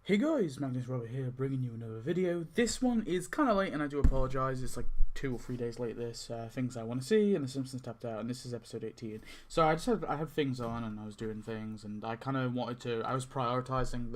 Hey guys, Magnus here, bringing you another video. This one is kind of late, and I do apologise. It's like 2 or 3 days late. This things I want to see, and the Simpsons tapped out, and this is episode 18. So I had things on, and I was doing things, and I kind of wanted to. I was prioritising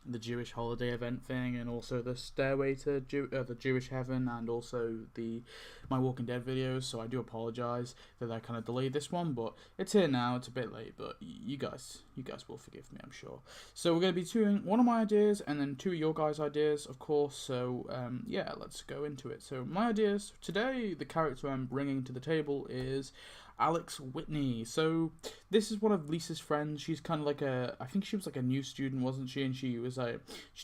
the Jewish holiday event thing, and also the stairway to the Jewish heaven, and also the my Walking Dead videos. So I do apologise that I kind of delayed this one, but it's here now. It's a bit late, but you guys will forgive me, I'm sure. So we're going to be doing one of my ideas and then two of your guys' ideas, of course. So yeah, let's go into it. So my ideas today, the character I'm bringing to the table is Alex Whitney. So this is one of Lisa's friends. She's kind of like I think she was like a new student, wasn't she? And she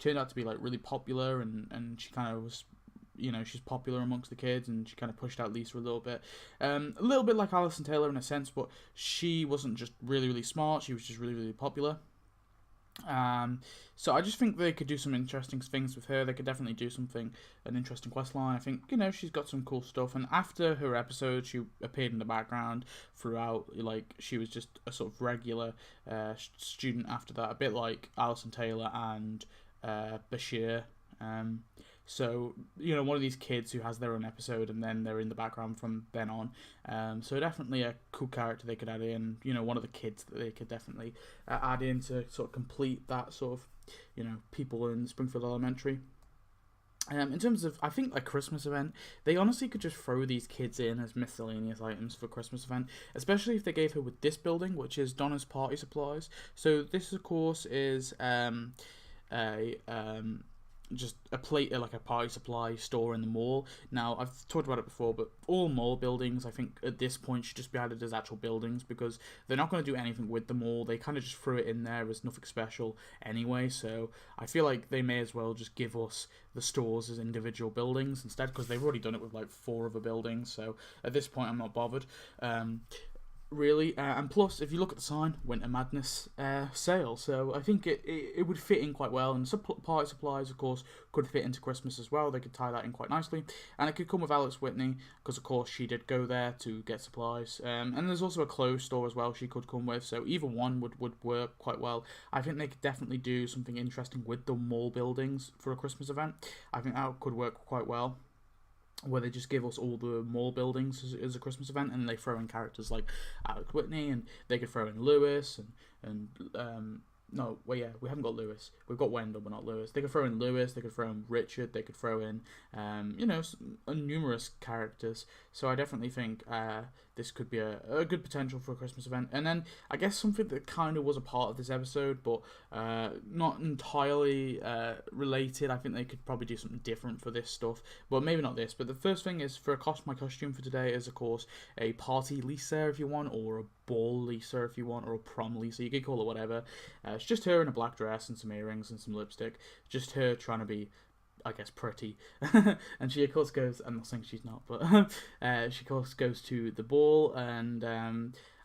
turned out to be like really popular, and she kind of was, she's popular amongst the kids, and she kind of pushed out Lisa a little bit like Alison Taylor in a sense, but she wasn't just really, really smart. She was just really, really popular. So I just think they could do some interesting things with her. They could definitely do an interesting quest line. I think, she's got some cool stuff. And after her episode, she appeared in the background throughout. Like, she was just a sort of regular student after that, a bit like Alison Taylor and Bashir. So, one of these kids who has their own episode, and then they're in the background from then on. So definitely a cool character they could add in. One of the kids that they could definitely add in to sort of complete that sort of, people in Springfield Elementary. In terms of, I think, a Christmas event, they honestly could just throw these kids in as miscellaneous items for a Christmas event, especially if they gave her with this building, which is Donna's Party Supplies. So this, of course, is just a like a party supply store in the mall. Now, I've talked about it before, but all mall buildings, I think, at this point should just be added as actual buildings, because they're not going to do anything with the mall. They kind of just threw it in there as nothing special anyway, so I feel like they may as well just give us the stores as individual buildings instead, because they've already done it with like 4 other buildings, so at this point I'm not bothered. Really, and plus, if you look at the sign, Winter Madness sale, so I think it would fit in quite well, and party supplies, of course, could fit into Christmas as well. They could tie that in quite nicely, and it could come with Alex Whitney, because of course she did go there to get supplies, and there's also a clothes store as well she could come with, so either one would work quite well. I think they could definitely do something interesting with the mall buildings for a Christmas event. I think that could work quite well, where they just give us all the mall buildings as a Christmas event, and they throw in characters like Alex Whitney, and they could throw in Lewis, we haven't got Lewis. We've got Wendell, but not Lewis. They could throw in Lewis, they could throw in Richard, they could throw in, numerous characters. So I definitely think this could be a good potential for a Christmas event. And then I guess something that kind of was a part of this episode, but not entirely related. I think they could probably do something different for this stuff, but maybe not this. But the first thing is, for my costume for today is, of course, a party Lisa if you want, or a ball Lisa if you want, or a prom Lisa. You could call it whatever. It's just her in a black dress and some earrings and some lipstick. Just her trying to be, I guess, pretty. And she, of course, goes, I'm not saying she's not, but she, of course, goes to the ball, and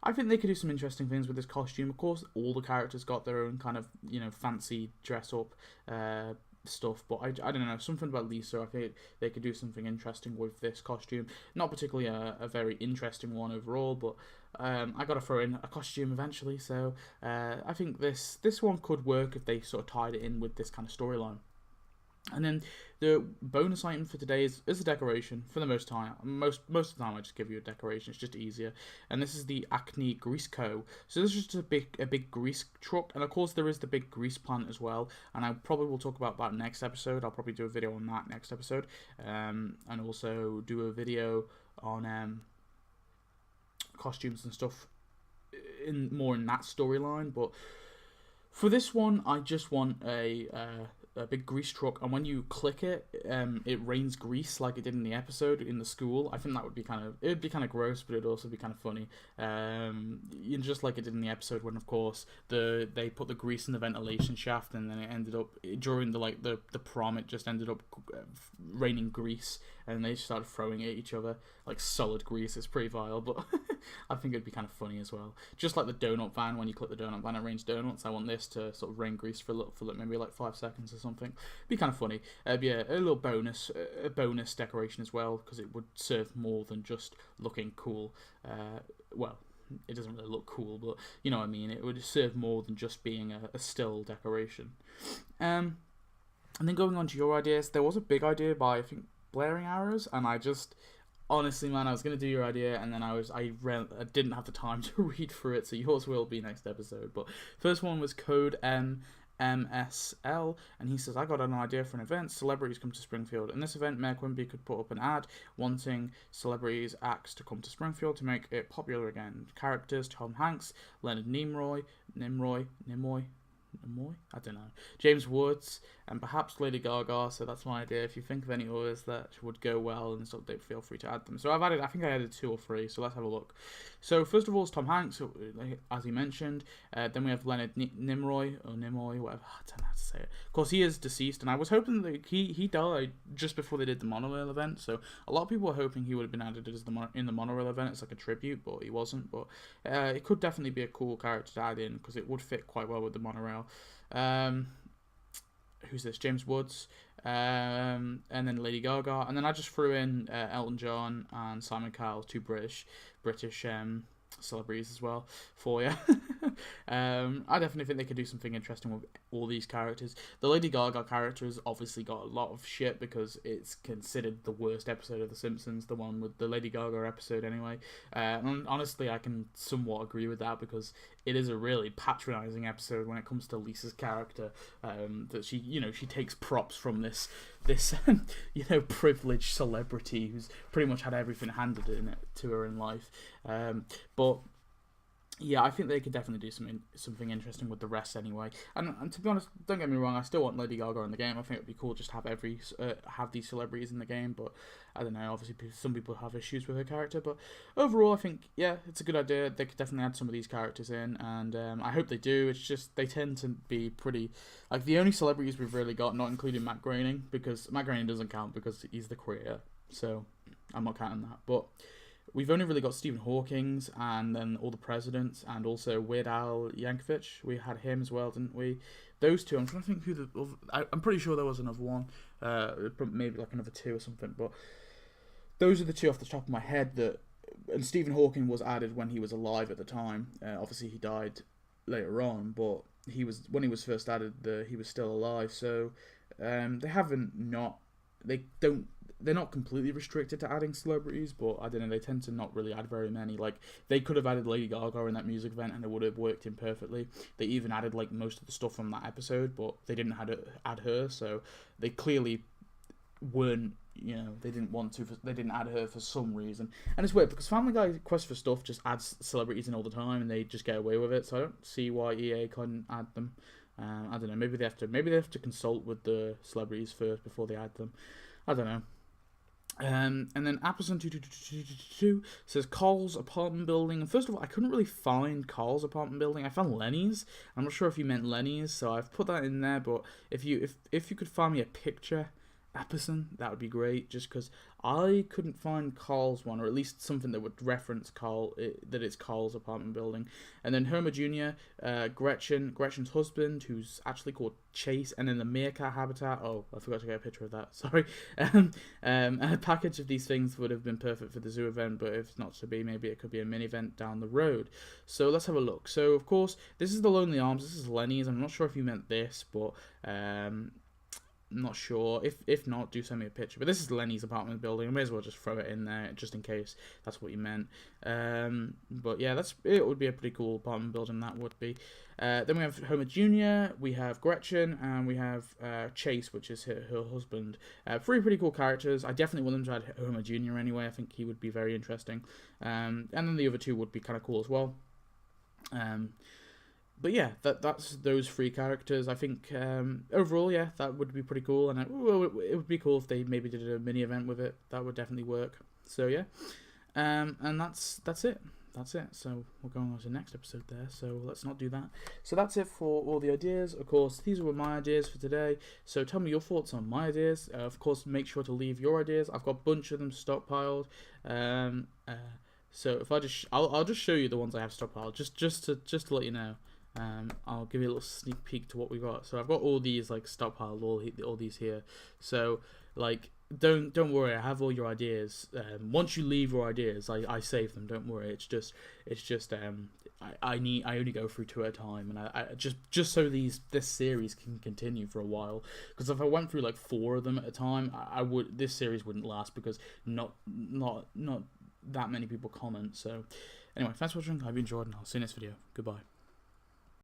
I think they could do some interesting things with this costume. Of course, all the characters got their own kind of, fancy dress-up stuff, but I don't know, something about Lisa, I think they could do something interesting with this costume. Not particularly a very interesting one overall, but I gotta throw in a costume eventually, so I think this one could work if they sort of tied it in with this kind of storyline. And then the bonus item for today is a decoration. For the most time, most of the time I just give you a decoration. It's just easier. And this is the Acne Grease Co. So this is just a big grease truck, and of course there is the big grease plant as well. And I probably will talk about that next episode. I'll probably do a video on that next episode, and also do a video on costumes and stuff more in that storyline. But for this one, I just want a big grease truck, and when you click it, it rains grease like it did in the episode in the school. I think that would be kind of gross, but it'd also be kind of funny. Just like it did in the episode when, of course, they put the grease in the ventilation shaft, and then it ended up during the prom, it just ended up raining grease, and they started throwing it at each other like solid grease. It's pretty vile, but I think it'd be kind of funny as well. Just like the donut van, when you click the donut van, it rains donuts. I want this to sort of rain grease for maybe like 5 seconds or something. Be kind of funny. Yeah, a little bonus decoration as well, because it would serve more than just looking cool. Well, it doesn't really look cool, but you know what I mean. It would serve more than just being a still decoration. And then going on to your ideas, there was a big idea by, I think, Blaring Arrows, and I just, honestly, man, I was gonna do your idea, and then I didn't have the time to read through it, so yours will be next episode. But first one was Code MSL, and he says, I got an idea for an event. Celebrities come to Springfield. In this event, Mayor Quimby could put up an ad wanting celebrities' acts to come to Springfield to make it popular again. Characters: Tom Hanks, Leonard Nimoy, I don't know, James Woods, and perhaps Lady Gaga. So that's my idea. If you think of any others that would go well and stuff, feel free to add them. So I think I added 2 or 3, so let's have a look. So first of all is Tom Hanks, as he mentioned. Then we have Leonard Nimoy, whatever, I don't know how to say it. Of course, he is deceased, and I was hoping that he died just before they did the monorail event, so a lot of people were hoping he would have been added as in the monorail event. It's like a tribute, but he wasn't. But it could definitely be a cool character to add in, because it would fit quite well with the monorail. Who's this? James Woods, and then Lady Gaga, and then I just threw in Elton John and Simon Cowell, 2 British celebrities as well for you. I definitely think they could do something interesting with all these characters. The Lady Gaga character has obviously got a lot of shit because it's considered the worst episode of The Simpsons, the one with the Lady Gaga episode anyway. And honestly, I can somewhat agree with that, because it is a really patronizing episode when it comes to Lisa's character. That she takes props from this privileged celebrity who's pretty much had everything handed in it to her in life. But yeah, I think they could definitely do something interesting with the rest anyway. And to be honest, don't get me wrong, I still want Lady Gaga in the game. I think it'd be cool just to have these celebrities in the game. But I don't know. Obviously, some people have issues with her character. But overall, I think it's a good idea. They could definitely add some of these characters in, and I hope they do. It's just they tend to be pretty like the only celebrities we've really got, not including Matt Groening, because Matt Groening doesn't count because he's the creator. So I'm not counting that. But we've only really got Stephen Hawking's, and then all the presidents, and also Weird Al Yankovic. We had him as well, didn't we? Those 2. I'm trying to think who the I'm pretty sure there was another one, maybe like another 2 or something. But those are the 2 off the top of my head. And Stephen Hawking was added when he was alive at the time. Obviously, he died later on, but when he was first added, he was still alive. So they're not completely restricted to adding celebrities, but I don't know, they tend to not really add very many. Like, they could have added Lady Gaga in that music event and it would have worked in perfectly. They even added like most of the stuff from that episode, but they didn't add her, so they clearly weren't, they didn't add her for some reason. And it's weird because Family Guy Quest for Stuff just adds celebrities in all the time and they just get away with it, so I don't see why EA couldn't add them. I don't know, maybe they have to consult with the celebrities first before they add them. I don't know. And then Appleson222 says Carl's apartment building. And first of all, I couldn't really find Carl's apartment building. I found Lenny's. I'm not sure if you meant Lenny's, so I've put that in there. But if you could find me a picture, Appleson, that would be great. Just because I couldn't find Carl's one, or at least something that would reference that it's Carl's apartment building. And then Homer Jr., Gretchen's husband, who's actually called Chase, and then the meerkat habitat. Oh, I forgot to get a picture of that. Sorry. A package of these things would have been perfect for the zoo event, but if not to be, maybe it could be a mini event down the road. So let's have a look. So of course, this is the Lonely Arms. This is Lenny's. I'm not sure if you meant this, but I'm not sure. If not, do send me a picture. But this is Lenny's apartment building. I may as well just throw it in there just in case that's what you meant. But yeah, it would be a pretty cool apartment building, that would be. Then we have Homer Jr., we have Gretchen, and we have Chase, which is her husband. 3 pretty cool characters. I definitely want them to add Homer Jr. anyway. I think he would be very interesting. And then the other 2 would be kind of cool as well. But yeah, that's those 3 characters. I think overall, yeah, that would be pretty cool, and it would be cool if they maybe did a mini event with it. That would definitely work. So yeah, and that's it. That's it. So we're going on to the next episode there. So let's not do that. So that's it for all the ideas. Of course, these were my ideas for today. So tell me your thoughts on my ideas. Of course, make sure to leave your ideas. I've got a bunch of them stockpiled. So if I'll just show you the ones I have stockpiled, just to let you know. I'll give you a little sneak peek to what we got. So I've got all these like stockpiled, all these here. So like don't worry. I have all your ideas. Once you leave your ideas, I save them. Don't worry. It's just I only go through 2 at a time, and I just so this series can continue for a while. Because if I went through like 4 of them at a time, this series wouldn't last, because not that many people comment. So anyway, thanks for watching. I hope you enjoyed, and I'll see you next video. Goodbye.